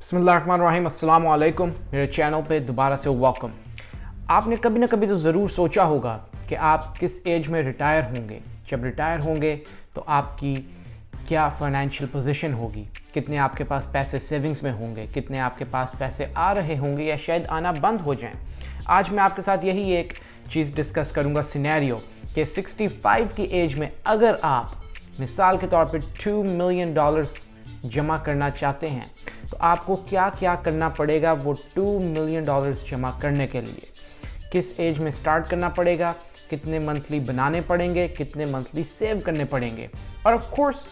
बिस्मिल्लाहिर्रहमानिर्रहीम, अस्सलाम वालेकुम। मेरे चैनल पे दोबारा से वेलकम। आपने कभी ना कभी तो ज़रूर सोचा होगा कि आप किस एज में रिटायर होंगे। जब रिटायर होंगे तो आपकी क्या फ़ाइनेंशियल पोजीशन होगी, कितने आपके पास पैसे सेविंग्स में होंगे, कितने आपके पास पैसे आ रहे होंगे या शायद आना बंद हो जाएं। आज मैं आपके साथ यही एक चीज़ डिस्कस करूंगा, सिनेरियो कि 65 की एज में अगर आप मिसाल के तौर पे $2 मिलियन जमा करना चाहते हैं तो आपको क्या क्या करना पड़ेगा वो $2 मिलियन जमा करने के लिए। किस एज में स्टार्ट करना पड़ेगा, कितने मंथली बनाने पड़ेंगे, कितने मंथली सेव करने पड़ेंगे। और ऑफ कोर्स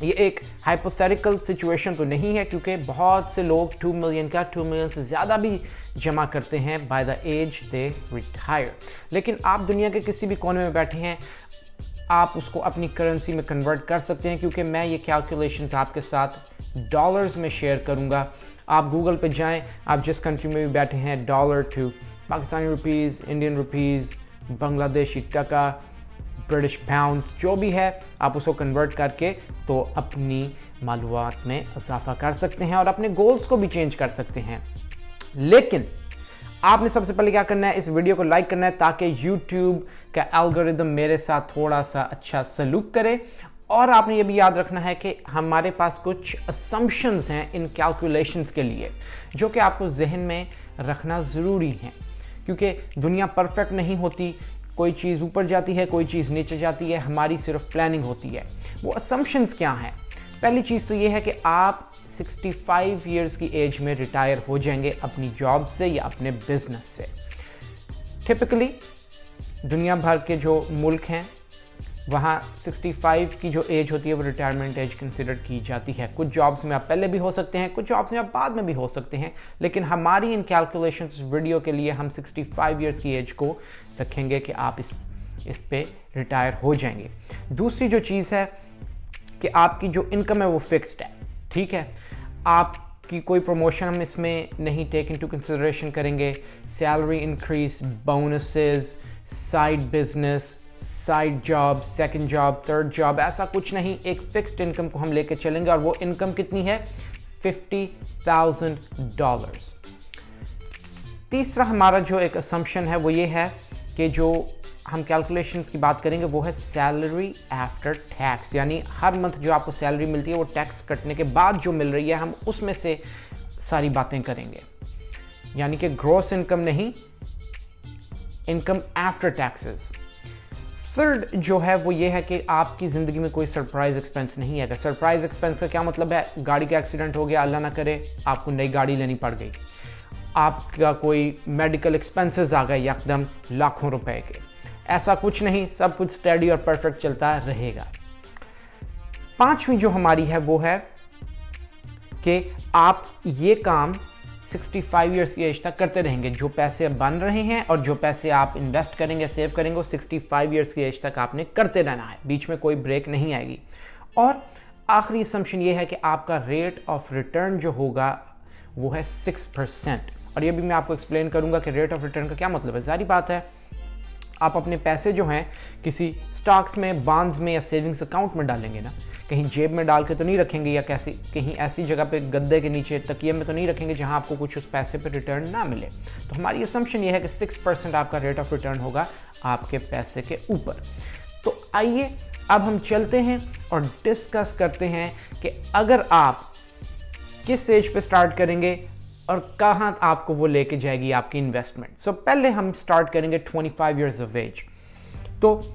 ये एक हाइपोथेटिकल सिचुएशन तो नहीं है, क्योंकि बहुत से लोग 2 मिलियन से ज़्यादा भी जमा करते हैं by the age they retire. लेकिन आप दुनिया के किसी भी कोने में बैठे हैं, आप उसको अपनी करेंसी में कन्वर्ट कर सकते हैं, क्योंकि मैं ये कैलकुलेशंस आपके साथ डॉलर्स में शेयर करूंगा। आप गूगल पे जाएं, आप जिस कंट्री में भी बैठे हैं, dollar to Pakistani rupees, Indian rupees, Bangladeshi taka, British pounds, जो भी है आप उसको कन्वर्ट करके तो अपनी मालूमात में इजाफा कर सकते हैं और अपने गोल्स को भी चेंज कर सकते हैं। लेकिन आपने सबसे पहले क्या करना है, इस वीडियो को लाइक करना है ताकि YouTube का एल्गोरिदम मेरे साथ थोड़ा सा अच्छा सलूक करे। और आपने ये भी याद रखना है कि हमारे पास कुछ असम्पशंस हैं इन कैलकुलेशंस के लिए, जो कि आपको जहन में रखना ज़रूरी है, क्योंकि दुनिया परफेक्ट नहीं होती। कोई चीज़ ऊपर जाती है, कोई चीज़ नीचे जाती है, हमारी सिर्फ प्लानिंग होती है। वो असम्पशंस क्या हैं? पहली चीज़ तो ये है कि आप 65 इयर्स की एज में रिटायर हो जाएंगे अपनी जॉब से या अपने बिजनेस से। टिपिकली दुनिया भर के जो मुल्क हैं वहाँ 65 की जो एज होती है वो रिटायरमेंट एज कंसिडर की जाती है। कुछ जॉब्स में आप पहले भी हो सकते हैं, कुछ जॉब्स में आप बाद में भी हो सकते हैं, लेकिन हमारी इन कैलकुलेशंस वीडियो के लिए हम 65 इयर्स की एज को रखेंगे कि आप इस पे रिटायर हो जाएंगे। दूसरी जो चीज़ है कि आपकी जो इनकम है वो फिक्स्ड है, ठीक है। आपकी कोई प्रमोशन हम इसमें नहीं टेक इनटू कंसिडरेशन करेंगे। Salary increase, bonuses, side business, side job, second job, third job, ऐसा कुछ नहीं। एक फिक्स्ड इनकम को हम लेके चलेंगे और वो इनकम कितनी है? $50,000। तीसरा हमारा जो एक असम्पशन है वो ये है कि जो हम कैलकुलेशंस की बात करेंगे वो है सैलरी आफ्टर टैक्स, यानी हर मंथ जो आपको सैलरी मिलती है वो टैक्स कटने के बाद जो मिल रही है, हम उसमें से सारी बातें करेंगे। यानी कि ग्रॉस इनकम नहीं, इनकम आफ्टर टैक्सेस। थर्ड जो है वो ये है कि आपकी ज़िंदगी में कोई सरप्राइज एक्सपेंस नहीं है। सरप्राइज एक्सपेंस का क्या मतलब है? गाड़ी का एक्सीडेंट हो गया, अल्लाह ना करे, आपको नई गाड़ी लेनी पड़ गई। आपका कोई मेडिकल एक्सपेंसेस आ गए एकदम लाखों रुपए के। ऐसा कुछ नहीं, सब कुछ स्टडी और परफेक्ट चलता रहेगा। पांचवी जो हमारी है वो है कि आप ये काम 65 इयर्स की एज तक करते रहेंगे। जो पैसे बन रहे हैं और जो पैसे आप इन्वेस्ट करेंगे, सेव करेंगे, वो 65 इयर्स की एज तक आपने करते रहना है, बीच में कोई ब्रेक नहीं आएगी। और आखिरी असम्पशन ये है कि आपका रेट ऑफ रिटर्न जो होगा वो है 6%। और ये भी मैं आपको एक्सप्लेन करूंगा कि रेट ऑफ रिटर्न का क्या मतलब है। जारी बात है, आप अपने पैसे जो हैं किसी स्टॉक्स में, बॉन्ड्स में या सेविंग्स अकाउंट में डालेंगे ना, कहीं जेब में डाल के तो नहीं रखेंगे या कैसी कहीं ऐसी जगह पे गद्दे के नीचे तकिए में तो नहीं रखेंगे जहां आपको कुछ उस पैसे पे रिटर्न ना मिले। तो हमारी असम्पशन ये है कि 6% आपका रेट ऑफ रिटर्न होगा आपके पैसे के ऊपर। तो आइए अब हम चलते हैं और डिस्कस करते हैं कि अगर आप किस एज पे स्टार्ट करेंगे और कहाँ आपको वो लेके जाएगी आपकी इन्वेस्टमेंट। सो पहले हम स्टार्ट करेंगे 25 इयर्स ऑफ एज। तो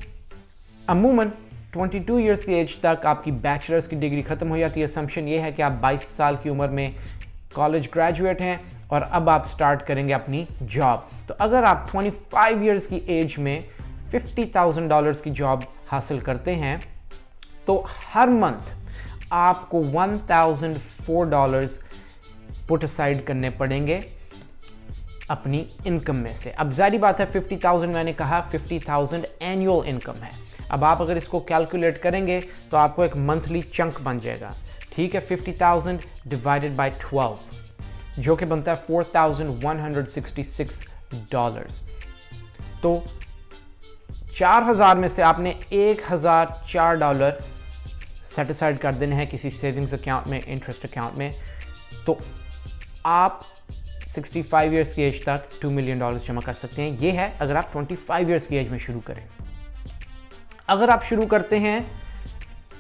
अमूमन 22 इयर्स की एज तक आपकी बैचलर्स की डिग्री ख़त्म हो जाती है। असम्पशन ये है कि आप 22 साल की उम्र में कॉलेज ग्रेजुएट हैं और अब आप स्टार्ट करेंगे अपनी जॉब। तो अगर आप 25 इयर्स की एज में $50,000 की जॉब हासिल करते हैं तो हर मंथ आपको $1,004 पुट असाइड करने पड़ेंगे अपनी इनकम में से। अब जारी बात है, 50,000 मैंने कहा 50,000 एनुअल इनकम है। अब आप अगर इसको कैलकुलेट करेंगे तो आपको एक मंथली चंक बन जाएगा, ठीक है। 50,000 डिवाइडेड बाय 12 जो कि बनता है $4,166। तो 4,000 में से आपने $1,004 सेट असाइड कर देने हैं किसी सेविंग्स अकाउंट में, इंटरेस्ट अकाउंट में। तो आप 65 ईयर्स की एज तक $2 मिलियन जमा कर सकते हैं। ये है अगर आप 25 ईयर्स की एज में शुरू करें। अगर आप शुरू करते हैं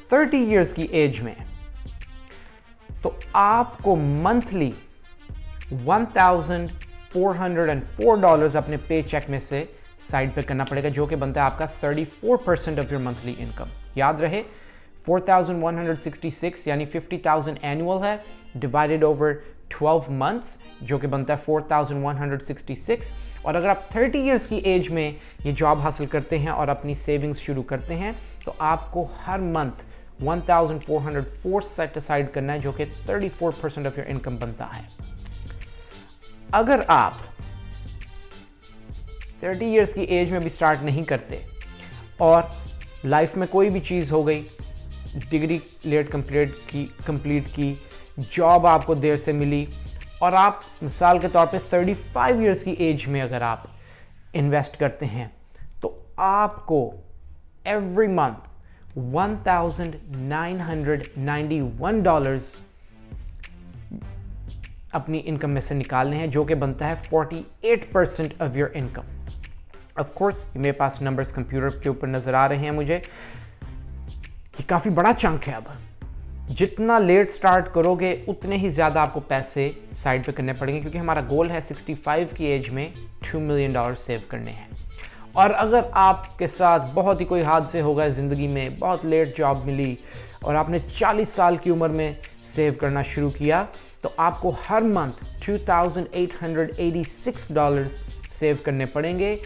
30 ईयर्स की एज में तो आपको मंथली $1,404 अपने पे चेक में से साइड पे करना पड़ेगा, जो कि बनता है आपका 34% ऑफ योर मंथली इनकम। याद रहे 4,166 यानी 50,000 एनुअल है, डिवाइडेड ओवर 12 मंथ्स, जो कि बनता है 4,166। और अगर आप 30 ईयर्स की एज में ये जॉब हासिल करते हैं और अपनी सेविंग्स शुरू करते हैं तो आपको हर मंथ 1,404 सेट असाइड करना है, जो कि 34% ऑफ योर इनकम बनता है। अगर आप 30 ईयर्स की एज में भी स्टार्ट नहीं करते और लाइफ में कोई भी चीज़ हो गई, डिग्री लेट कंप्लीट की, जॉब आपको देर से मिली, और आप मिसाल के तौर पे 35 ईयर्स की एज में अगर आप इन्वेस्ट करते हैं तो आपको एवरी मंथ $1,991 अपनी इनकम में से निकालने हैं, जो कि बनता है 48% of your income. Of course मेरे पास नंबर्स कंप्यूटर के ऊपर नज़र आ रहे हैं मुझे, ये काफ़ी बड़ा चंक है। अब जितना लेट स्टार्ट करोगे उतने ही ज़्यादा आपको पैसे साइड पे करने पड़ेंगे, क्योंकि हमारा गोल है 65 की एज में $2 मिलियन सेव करने हैं। और अगर आपके साथ बहुत ही कोई हादसे हो गए ज़िंदगी में, बहुत लेट जॉब मिली और आपने 40 साल की उम्र में सेव करना शुरू किया, तो आपको हर मंथ $2,886 सेव करने पड़ेंगे,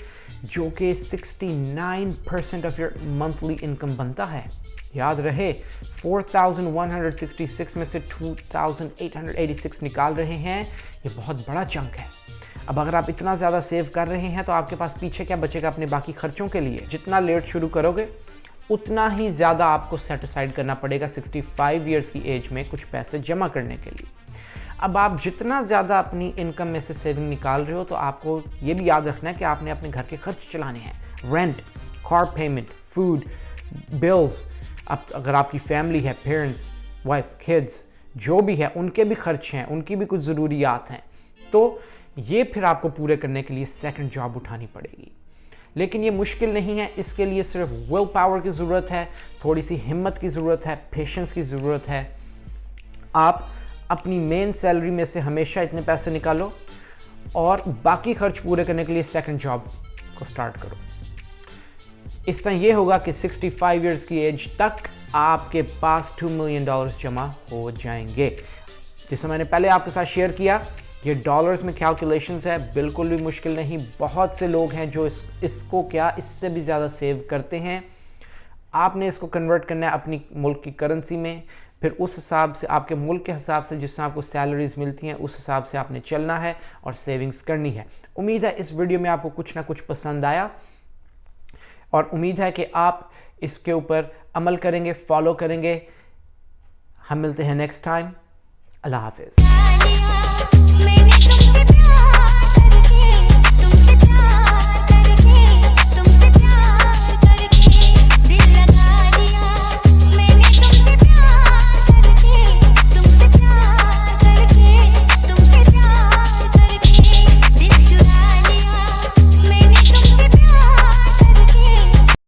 जो कि 69% ऑफ योर मंथली इनकम बनता है। याद रहे 4,166 में से 2,886 निकाल रहे हैं, ये बहुत बड़ा चंक है। अब अगर आप इतना ज़्यादा सेव कर रहे हैं तो आपके पास पीछे क्या बचेगा अपने बाकी खर्चों के लिए। जितना लेट शुरू करोगे उतना ही ज़्यादा आपको सेट असाइड करना पड़ेगा 65 ईयर्स की एज में कुछ पैसे जमा करने के लिए। अब आप जितना ज़्यादा अपनी इनकम में से सेविंग निकाल रहे हो तो आपको ये भी याद रखना है कि आपने अपने घर के खर्च चलाने हैं, rent, car payment, food, bills, अगर आपकी फैमिली है, पेरेंट्स, वाइफ, किड्स, जो भी है उनके भी खर्च हैं, उनकी भी कुछ ज़रूरियात हैं। तो ये फिर आपको पूरे करने के लिए सेकंड जॉब उठानी पड़ेगी। लेकिन ये मुश्किल नहीं है, इसके लिए सिर्फ विल पावर की ज़रूरत है, थोड़ी सी हिम्मत की ज़रूरत है, पेशेंस की ज़रूरत है। आप अपनी मेन सैलरी में से हमेशा इतने पैसे निकालो और बाकी खर्च पूरे करने के लिए सेकंड जॉब को स्टार्ट करो। इस तरह ये होगा कि 65 ईयर्स की एज तक आपके पास $2 मिलियन जमा हो जाएंगे। जैसे मैंने पहले आपके साथ शेयर किया, ये डॉलर्स में कैलकुलेशंस है, बिल्कुल भी मुश्किल नहीं। बहुत से लोग हैं जो इससे भी ज़्यादा सेव करते हैं। आपने इसको कन्वर्ट करना है अपनी मुल्क की करेंसी में, फिर उस हिसाब से आपके मुल्क के हिसाब से जिससे आपको सैलरीज मिलती हैं उस हिसाब से आपने चलना है और सेविंग्स करनी है। उम्मीद है इस वीडियो में आपको कुछ ना कुछ पसंद आया और उम्मीद है कि आप इसके ऊपर अमल करेंगे, फॉलो करेंगे। हम मिलते हैं नेक्स्ट टाइम। अल्लाह हाफिज़।